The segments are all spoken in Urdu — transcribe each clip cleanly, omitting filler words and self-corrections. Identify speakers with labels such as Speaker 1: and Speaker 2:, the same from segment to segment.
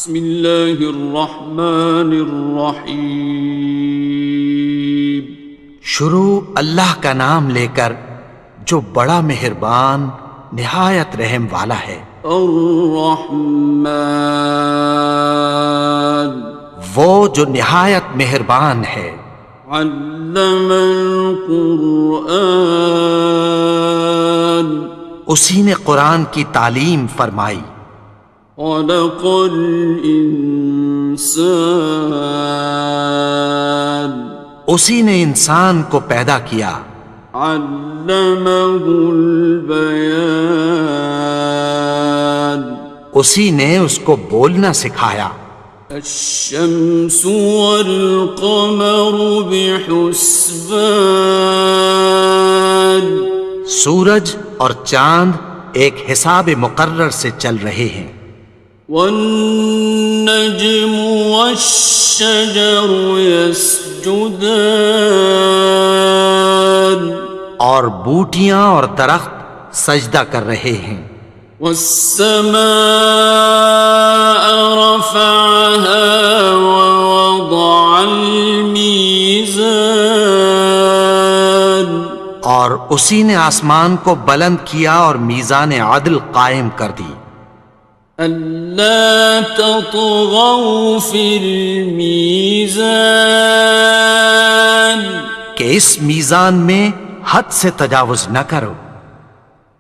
Speaker 1: بسم اللہ الرحمن الرحیم۔
Speaker 2: شروع اللہ کا نام لے کر جو بڑا مہربان نہایت رحم والا ہے۔
Speaker 1: الرحمن،
Speaker 2: وہ جو نہایت مہربان ہے۔
Speaker 1: علم القرآن،
Speaker 2: اسی نے قرآن کی تعلیم فرمائی۔
Speaker 1: خلق الانسان،
Speaker 2: اسی نے انسان کو پیدا کیا۔
Speaker 1: علمہ البیان،
Speaker 2: اسی نے اس کو بولنا سکھایا۔
Speaker 1: الشمس والقمر بحسبان،
Speaker 2: سورج اور چاند ایک حساب مقرر سے چل رہے ہیں۔
Speaker 1: والنجم والشجر يسجدان،
Speaker 2: اور بوٹیاں اور درخت سجدہ کر رہے ہیں۔
Speaker 1: والسماء رفعها ووضع الميزان،
Speaker 2: اور اسی نے آسمان کو بلند کیا اور میزان عدل قائم کر دی۔
Speaker 1: ألا تطغوا في الميزان،
Speaker 2: کہ اس میزان میں حد سے تجاوز نہ کرو۔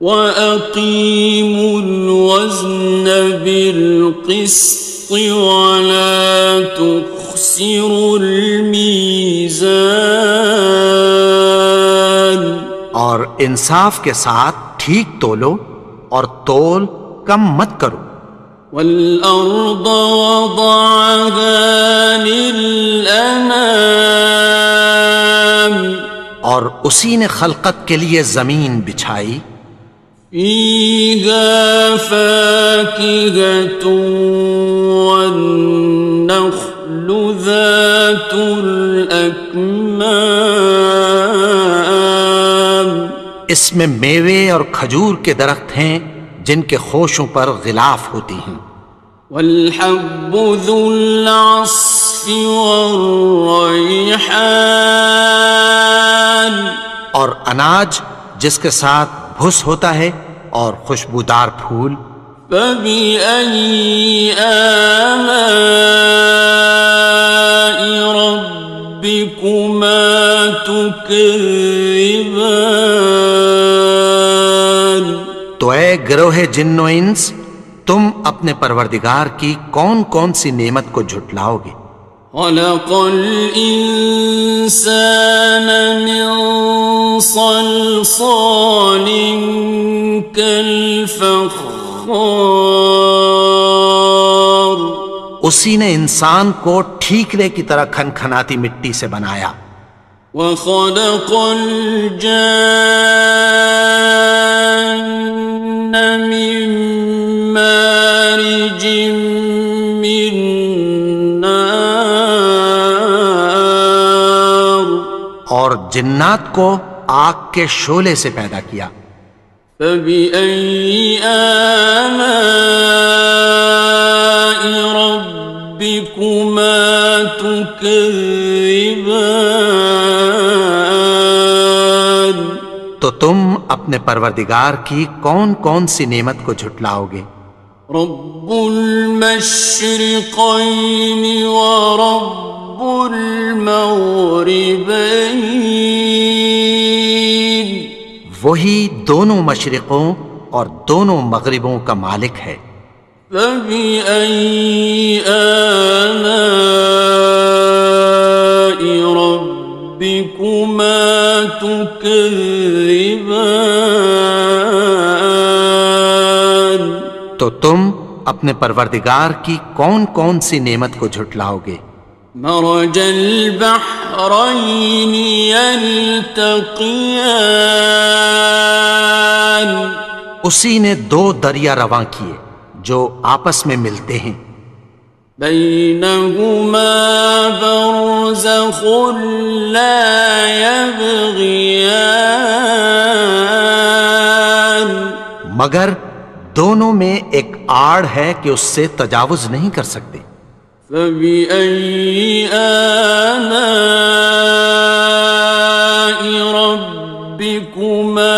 Speaker 1: وَأَقِيمُوا الْوَزْنَ بِالْقِسْطِ وَلَا تُخْسِرُوا الْمِيزَانَ،
Speaker 2: اور انصاف کے ساتھ ٹھیک تولو اور تول کم مت کرو۔
Speaker 1: وَالْأَرْضَ وَضَعَهَا لِلْأَنَامِ،
Speaker 2: اور اسی نے خلقت کے لیے زمین بچھائی۔
Speaker 1: فِيهَا فَاكِهَةٌ وَالنَّخْلُ ذَاتُ الْأَكْمَامِ،
Speaker 2: اس میں میوے اور کھجور کے درخت ہیں جن کے خوشوں پر غلاف ہوتی ہیں۔
Speaker 1: وَالْحَبُّ ذُو الْعَصْفِ وَالرَّيْحَانِ،
Speaker 2: اور اناج جس کے ساتھ بھس ہوتا ہے اور خوشبودار پھول۔
Speaker 1: فَبِأَيِّ آلَاءِ رَبِّكُمَا تُكَذِّبَانِ،
Speaker 2: تو اے گروہ جن و انس، تم اپنے پروردگار کی کون کون سی نعمت کو جھٹلاؤ گے؟
Speaker 1: خَلَقَ الْإِنسَانَ مِنْ صَلْصَالٍ كَالْفَخَّارِ،
Speaker 2: اسی نے انسان کو ٹھیکرے کی طرح کھنکھناتی مٹی سے بنایا۔
Speaker 1: وَخَلَقَ الْجَانَّ مِن مَّارِجٍ مِّن نَّارٍ،
Speaker 2: اور جنات کو آگ کے شعلے سے پیدا کیا۔
Speaker 1: فَبِأَيِّ آلَاءِ رَبِّكُمَا تُكَذِّبَانِ،
Speaker 2: تو تم اپنے پروردگار کی کون کون سی نعمت کو جھٹلاؤ گے؟
Speaker 1: رب المشرقین ورب المغربین،
Speaker 2: وہی دونوں مشرقوں اور دونوں مغربوں کا مالک ہے۔
Speaker 1: فَبِأَيِّ آلَاءِ رَبِّكُمَا تُكَذِّبَانِ،
Speaker 2: تو تم اپنے پروردگار کی کون کون سی نعمت کو جھٹلاؤ گے؟
Speaker 1: مرج البحرین یلتقیان،
Speaker 2: اسی نے دو دریا رواں کیے جو آپس میں ملتے ہیں۔
Speaker 1: بینہما برزخ لا یبغیان،
Speaker 2: مگر دونوں میں ایک آڑ ہے کہ اس سے تجاوز نہیں کر سکتے۔
Speaker 1: فبأي آلاء ربكما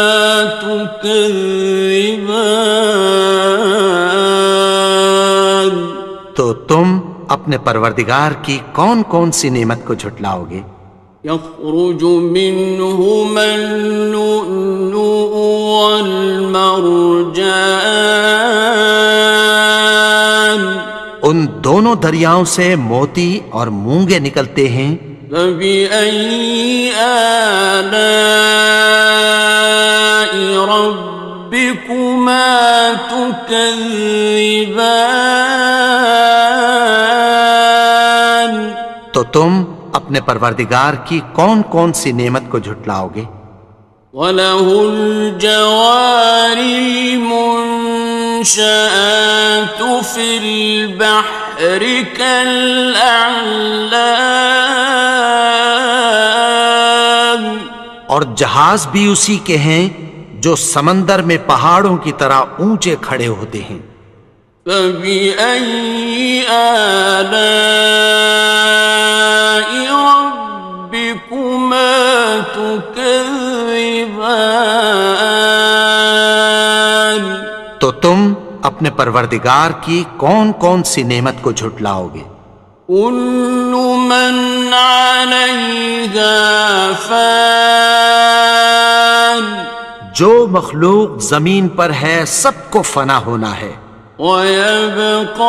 Speaker 1: تكذبان؟
Speaker 2: تو تم اپنے پروردگار کی کون کون سی نعمت کو جھٹلاؤ گے؟
Speaker 1: يخرج منهما اللؤلؤ والمرجان
Speaker 2: ان دونوں دریاؤں سے موتی اور مونگے نکلتے ہیں۔
Speaker 1: فبأي آلاء ربكما تكذبان؟
Speaker 2: تو تم اپنے پروردگار کی کون کون سی نعمت کو جھٹلاؤ گے؟
Speaker 1: وَلَهُ الْجَوَارِ الْمُنشَآتُ فِي الْبَحْرِ كَالْأَعْلَامِ،
Speaker 2: اور جہاز بھی اسی کے ہیں جو سمندر میں پہاڑوں کی طرح اونچے کھڑے ہوتے ہیں۔
Speaker 1: فَبِأَيِّ آلَاءِ رَبِّكُمَا تُكَذِّبَانِ؟
Speaker 2: تو تم اپنے پروردگار کی کون کون سی نعمت کو جھٹلاؤ گے؟
Speaker 1: كُلُّ مَنْ عَلَيْهَا فَانٍ،
Speaker 2: جو مخلوق زمین پر ہے سب کو فنا ہونا ہے۔
Speaker 1: وَيَبْقَى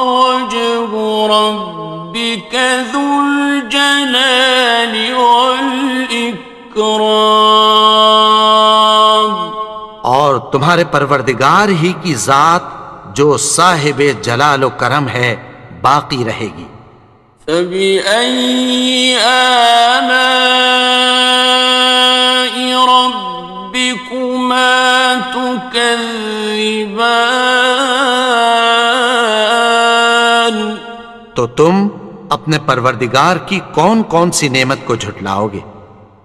Speaker 1: وَجْهُ رَبِّكَ ذُو الْجَلَالِ وَالْإِكْرَامِ،
Speaker 2: اور تمہارے پروردگار ہی کی ذات جو صاحب جلال و کرم ہے باقی رہے گی۔
Speaker 1: فَبِأَيِّ آلَاءِ رَبِّكُمَا تُكَذِّبَانِ؟
Speaker 2: تو تم اپنے پروردگار کی کون کون سی نعمت کو جھٹلاؤ گے؟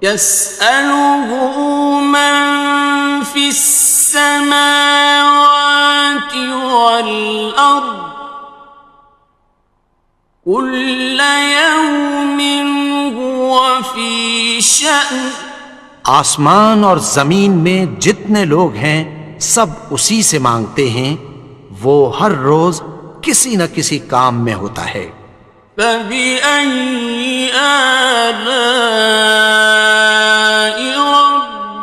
Speaker 1: يَسْأَلُهُ مَن فِي السَّمَاوَاتِ وَالْأَرْضِ كُلَّ يَوْمٍ هُوَ فِي شَأْنٍ،
Speaker 2: آسمان اور زمین میں جتنے لوگ ہیں سب اسی سے مانگتے ہیں، وہ ہر روز کسی نہ کسی کام میں ہوتا ہے۔
Speaker 1: فَبِأَيِّ آلَاءِ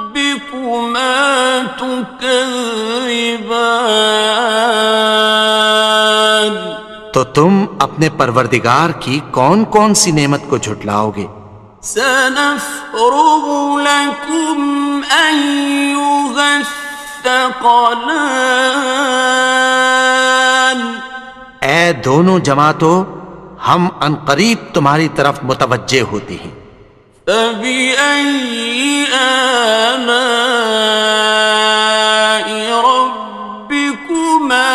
Speaker 1: رَبِّكُمَا تُكَذِّبَانِ؟
Speaker 2: تو تم اپنے پروردگار کی کون کون سی نعمت کو جھٹلاؤ گے؟
Speaker 1: سَنَفْرُغُ لَكُمْ أَيُّهَ الثَّقَلَانِ،
Speaker 2: اے دونوں جماعتوں ہم عنقریب تمہاری طرف متوجہ ہوتے ہیں۔
Speaker 1: فَبِأَيِّ آلَاءِ رَبِّكُمَا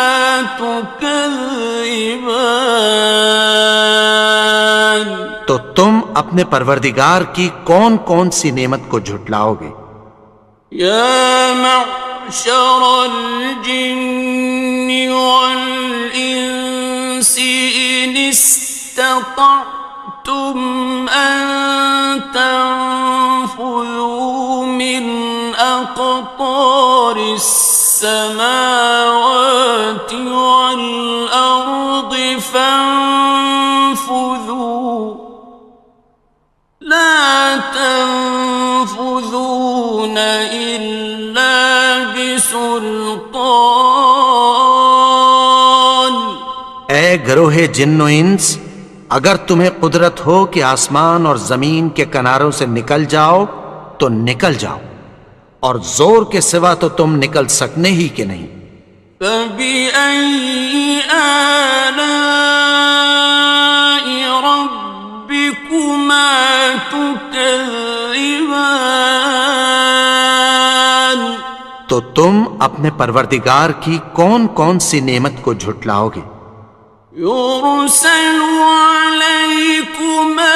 Speaker 1: تُكَذِّبَانِ؟
Speaker 2: تو تم اپنے پروردگار کی کون کون سی نعمت کو جھٹلاؤ گے؟
Speaker 1: يَا مَعْشَرَ الْجِنِّ وَالْإِنسِ إِنِ اسْتَطَعْتُمْ أَن تَنفُذُوا مِنْ أَقْطَارِ السَّمَاوَاتِ وَالْأَرْضِ فَانفُذُوا لَا تَنفُذُونَ إِلَّا بِسُلْطَانٍ۔
Speaker 2: اے گروہ جن و انس، اگر تمہیں قدرت ہو کہ آسمان اور زمین کے کناروں سے نکل جاؤ تو نکل جاؤ، اور زور کے سوا تو تم نکل سکنے ہی کہ نہیں۔
Speaker 1: فَبِأَيِّ آلَاءِ رَبِّكُمَا تُكَذِّبَانِ؟
Speaker 2: تو تم اپنے پروردگار کی کون کون سی نعمت کو جھٹلاؤ گے؟
Speaker 1: يُرْسَلُ عَلَيْكُمَا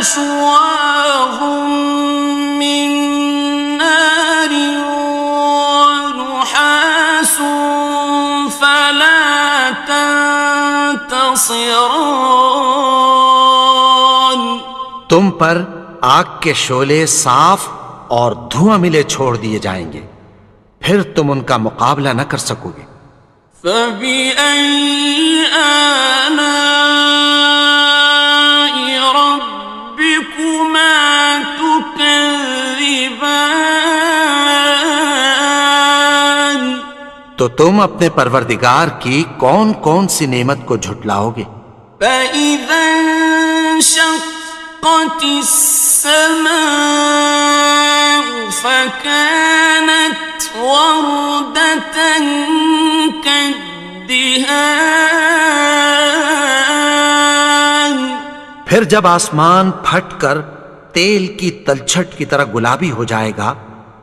Speaker 1: شُوَاظٌ مِّن نَّارٍ وَنُحَاسٌ ينتصران
Speaker 2: تم پر آگ کے شعلے صاف اور دھواں ملے چھوڑ دیے جائیں گے، پھر تم ان کا مقابلہ نہ کر سکو گے۔
Speaker 1: فبأي آلاء ربكما تكذبان
Speaker 2: تو تم اپنے پروردگار کی کون کون سی نعمت کو جھٹلاؤ گے؟
Speaker 1: فإذا انشقت السماء فكانت وردة كالدهان
Speaker 2: پھر جب آسمان پھٹ کر تیل کی تلچھٹ کی طرح گلابی ہو جائے گا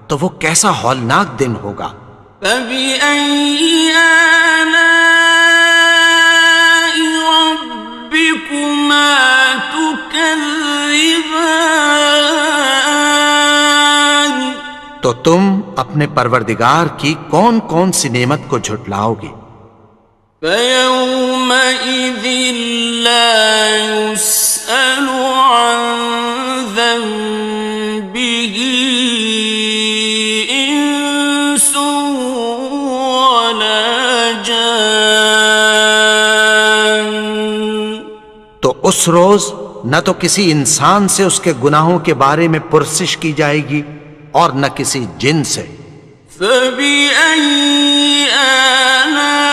Speaker 2: تو وہ کیسا ہولناک دن ہوگا۔
Speaker 1: فبأي آلاء ربكما تكذبان
Speaker 2: تو تم اپنے پروردگار کی کون کون سی نعمت کو جھٹلاؤ گے؟
Speaker 1: فيومئذ لا يسأل عن ذنبه إنس ولا جان
Speaker 2: تو اس روز نہ تو کسی انسان سے اس کے گناہوں کے بارے میں پرسش کی جائے گی اور نہ کسی جن سے۔
Speaker 1: فبأي آلاء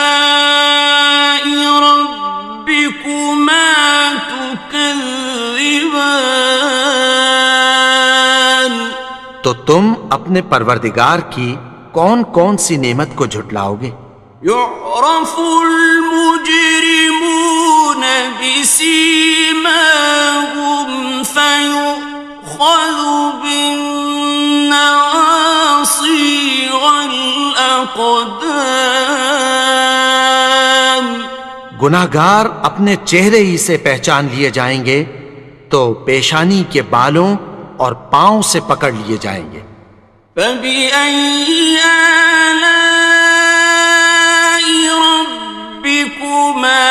Speaker 1: ربكما تكذبان
Speaker 2: تو تم اپنے پروردگار کی کون کون سی نعمت کو جھٹلاؤ گے؟
Speaker 1: يعرف المجرمون بسيماهم فيؤخذ بالنواصي والأقدام
Speaker 2: گناہگار اپنے چہرے ہی سے پہچان لیے جائیں گے تو پیشانی کے بالوں اور پاؤں سے پکڑ لیے جائیں گے۔
Speaker 1: فبأي آلاء ربكما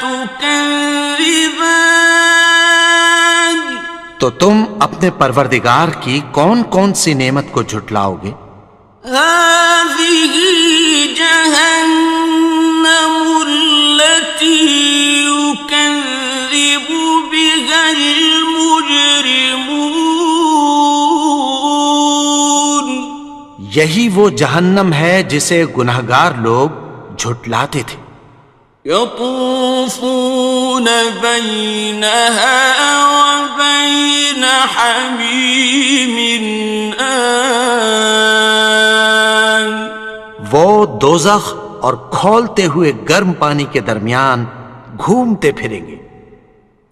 Speaker 1: تكذبان
Speaker 2: تو تم اپنے پروردگار کی کون کون سی نعمت کو جھٹلاؤ گے؟
Speaker 1: هذه جهنم التي يكذب بها المجرمون
Speaker 2: یہی وہ جہنم ہے جسے گناہگار لوگ جھٹلاتے تھے۔
Speaker 1: يطوفون بينها وبين حميم آن
Speaker 2: وہ دوزخ اور کھولتے ہوئے گرم پانی کے درمیان گھومتے پھریں گے۔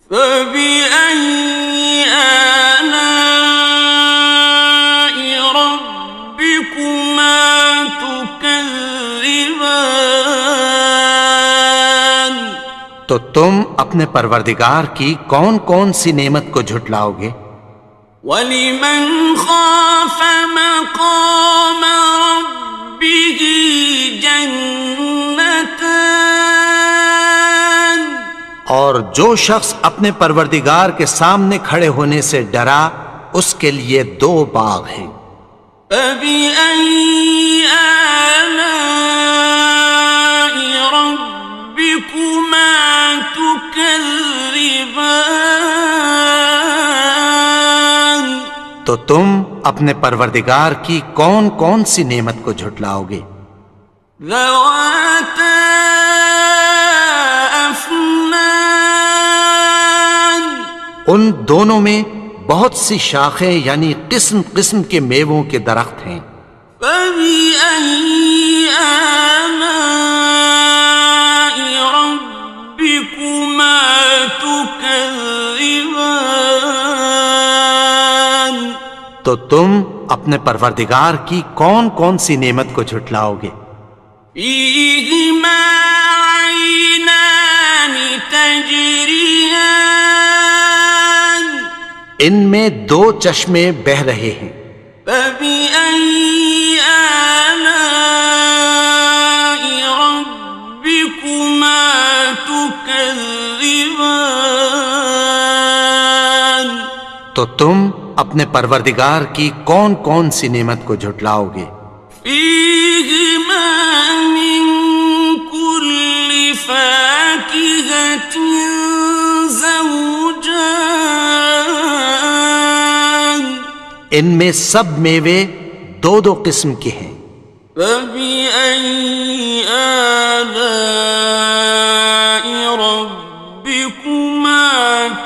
Speaker 1: فبأي آلاء ربكما تكذبان
Speaker 2: تو تم اپنے پروردگار کی کون کون سی نعمت کو جھٹلاؤ گے؟
Speaker 1: وَلِمَنْ خَافَ مَقَامَ رَبِّهِ جَنَّتَانِ
Speaker 2: اور جو شخص اپنے پروردگار کے سامنے کھڑے ہونے سے ڈرا اس کے لیے دو باغ ہیں۔
Speaker 1: فَبِأَيِّ آلَاءِ رَبِّكُمَا تُكَذِّبَانِ
Speaker 2: تو تم اپنے پروردگار کی کون کون سی نعمت کو جھٹلاؤ گے؟
Speaker 1: ذَوَاتَا أَفْنَانٍ
Speaker 2: ان دونوں میں بہت سی شاخیں یعنی قسم قسم کے میووں کے درخت ہیں۔
Speaker 1: فَبِأَيِّ آلَاءِ رَبِّكُمَا تُكَذِّبَانِ
Speaker 2: تو تم اپنے پروردگار کی کون کون سی نعمت کو جھٹلاؤ گے؟
Speaker 1: فِيهِمَا عَيْنَانِ تَجْرِيَانِ
Speaker 2: ان میں دو چشمے بہہ رہے ہیں۔
Speaker 1: فَبِأَيِّ آلَاءِ رَبِّكُمَا تُكَذِّبَانِ تكذبان
Speaker 2: تو تم اپنے پروردگار کی کون کون سی نعمت کو جھٹلاؤ گے؟
Speaker 1: فيهما من كل فاكهة زوجان
Speaker 2: ان میں سب میوے دو دو قسم کے ہیں۔
Speaker 1: فبأي آلاء ربكما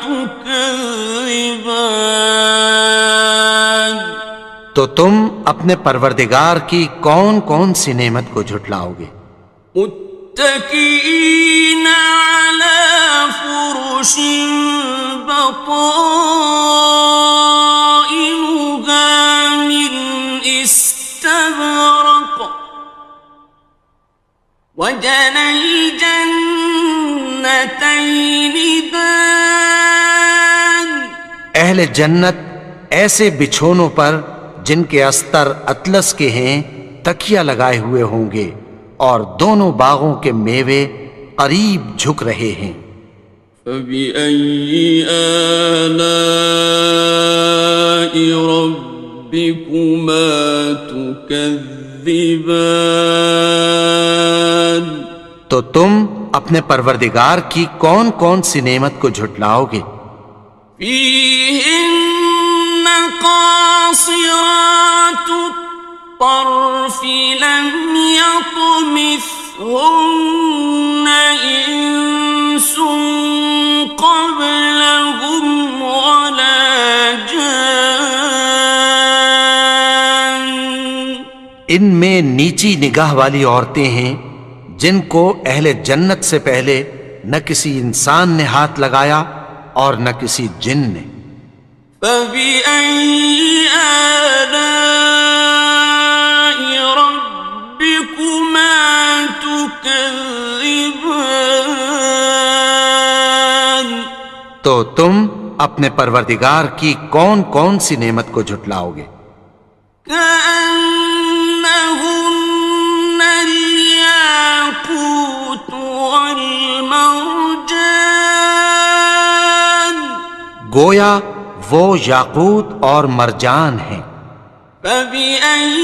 Speaker 1: تكذبان
Speaker 2: تو تم اپنے پروردگار کی کون کون سی نعمت کو جھٹلاؤ گے؟
Speaker 1: متكئين على فرش بطائنها من استبرق وجنى الجنتين دان
Speaker 2: اہل جنت ایسے بچھونوں پر جن کے استر اطلس کے ہیں تکیہ لگائے ہوئے ہوں گے، اور دونوں باغوں کے میوے قریب جھک رہے ہیں۔
Speaker 1: فبأي آلاء ربكما تكذبان
Speaker 2: تو تم اپنے پروردگار کی کون کون سی نعمت کو جھٹلاؤ گے؟
Speaker 1: فيهن قاصرات الطرف لم يطمثهن إنس قبلهم ولا جان
Speaker 2: ان میں نیچی نگاہ والی عورتیں ہیں جن کو اہل جنت سے پہلے نہ کسی انسان نے ہاتھ لگایا اور نہ کسی جن نے۔
Speaker 1: فبأي آلاء ربكما تكذبان
Speaker 2: تو تم اپنے پروردگار کی کون کون سی نعمت کو جھٹلاؤ گے؟
Speaker 1: كأنهن الياقوت والمرجان
Speaker 2: گویا وہ یاقوت اور مرجان ہیں۔
Speaker 1: فبأي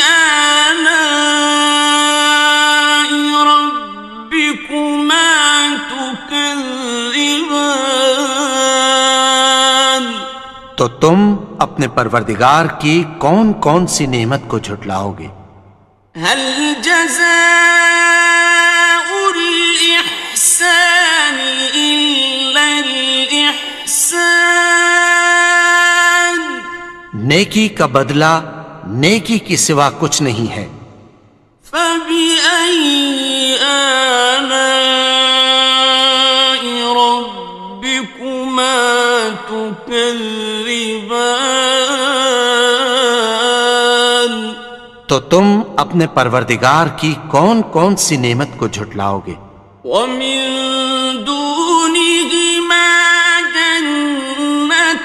Speaker 1: آلاء ربكما تكذبان
Speaker 2: تو تم اپنے پروردگار کی کون کون سی نعمت کو جھٹلاؤ گے؟
Speaker 1: هل جزاء الإحسان إلا الإحسان
Speaker 2: نیکی کا بدلہ نیکی کی سوا کچھ نہیں ہے۔
Speaker 1: فبأي آلاء ربكما تكذبان
Speaker 2: تو تم اپنے پروردگار کی کون کون سی نعمت کو جھٹلاؤ گے؟
Speaker 1: ومن دونهما جنتان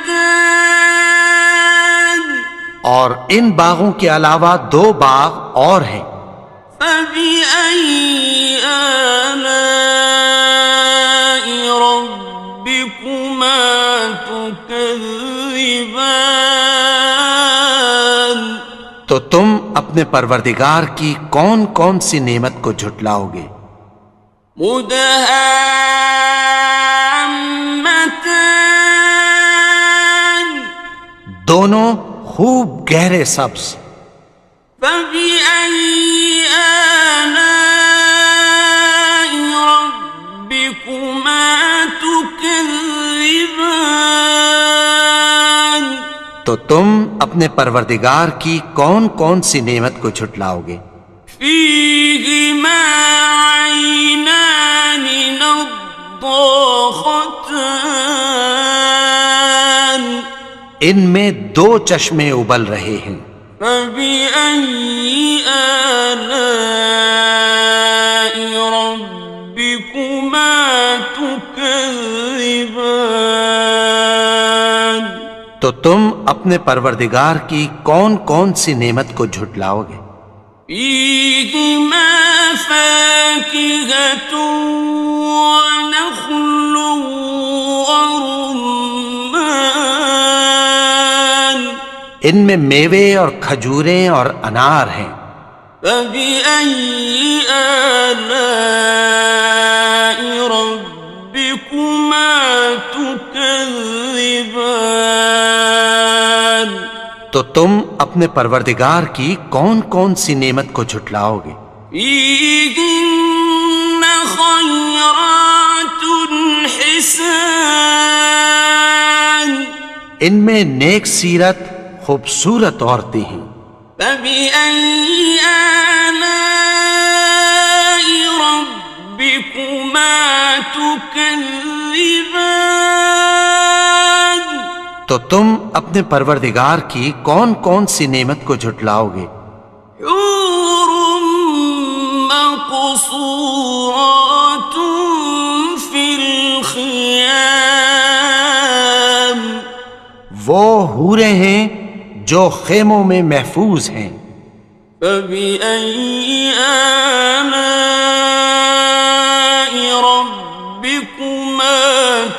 Speaker 2: اور ان باغوں کے علاوہ دو باغ اور ہیں۔
Speaker 1: فبأي آلاء ربكما تكذبان
Speaker 2: تو تم اپنے پروردگار کی کون کون سی نعمت کو جھٹلاؤ گے؟
Speaker 1: مدهامتان
Speaker 2: دونوں خوب گہرے سبز۔
Speaker 1: فبأي آلاء ربكما تكذبان
Speaker 2: تو تم اپنے پروردگار کی کون کون سی نعمت کو جھٹلاؤ گے؟
Speaker 1: فيهما عينان نضاختان
Speaker 2: ان میں دو چشمے ابل رہے ہیں۔
Speaker 1: فبأي آلاء ربكما تكذبان
Speaker 2: تو تم اپنے پروردگار کی کون کون سی نعمت کو جھٹلاؤ گے؟
Speaker 1: فيهما فاكهة ونخل ورمان
Speaker 2: ان میں میوے اور کھجوریں اور انار ہیں.
Speaker 1: فبأي آلاء ربكما تكذبان
Speaker 2: تو تم اپنے پروردگار کی کون کون سی نعمت کو جھٹلاؤ گے؟
Speaker 1: فيهن خيرات حسان
Speaker 2: ان میں نیک سیرت خوبصورت عورتیں ہیں.
Speaker 1: فبأي آلاء ربكما تكذبان
Speaker 2: تو تم اپنے پروردگار کی کون کون سی نعمت کو جھٹلاؤ گے؟
Speaker 1: حور مقصورات في الخيام
Speaker 2: وہ حوریں ہیں جو خیموں میں محفوظ ہیں.
Speaker 1: فبأي آلاء ربكما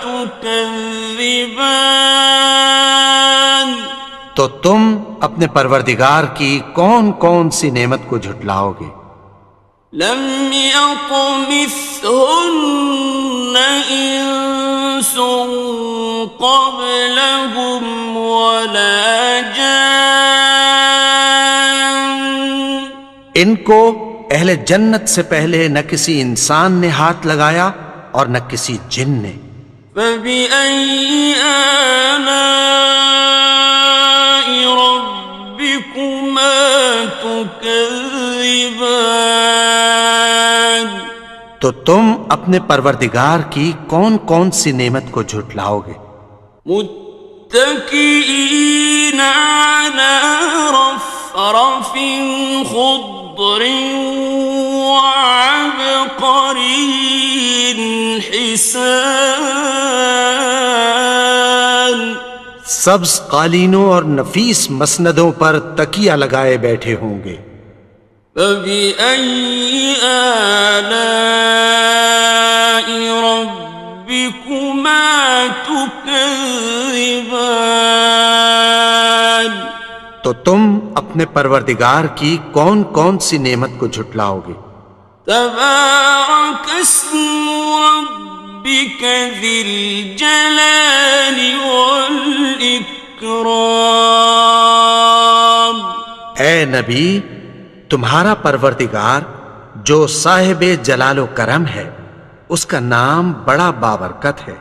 Speaker 1: تكذبان
Speaker 2: تو تم اپنے پروردگار کی کون کون سی نعمت کو جھٹلاؤ گے؟
Speaker 1: لم يطمثهن إنس قبلهم ولا جان
Speaker 2: ان کو اہل جنت سے پہلے نہ کسی انسان نے ہاتھ لگایا اور نہ کسی جن نے.
Speaker 1: فبأي آلاء ربكما تكذبان
Speaker 2: تو تم اپنے پروردگار کی کون کون سی نعمت کو جھٹلاؤ گے؟
Speaker 1: متكئين على رفرف خضر وعبقري حسان
Speaker 2: سبز قالینوں اور نفیس مسندوں پر تکیہ لگائے بیٹھے ہوں گے.
Speaker 1: فبأي آلاء ربكما تكذبان
Speaker 2: تو تم اپنے پروردگار کی کون کون سی نعمت کو جھٹلاؤ گے؟
Speaker 1: تبارك اسم ربك ذي الجلال والإكرام
Speaker 2: اے نبی، تمہارا پروردگار جو صاحب جلال و کرم ہے، اس کا نام بڑا بابرکت ہے.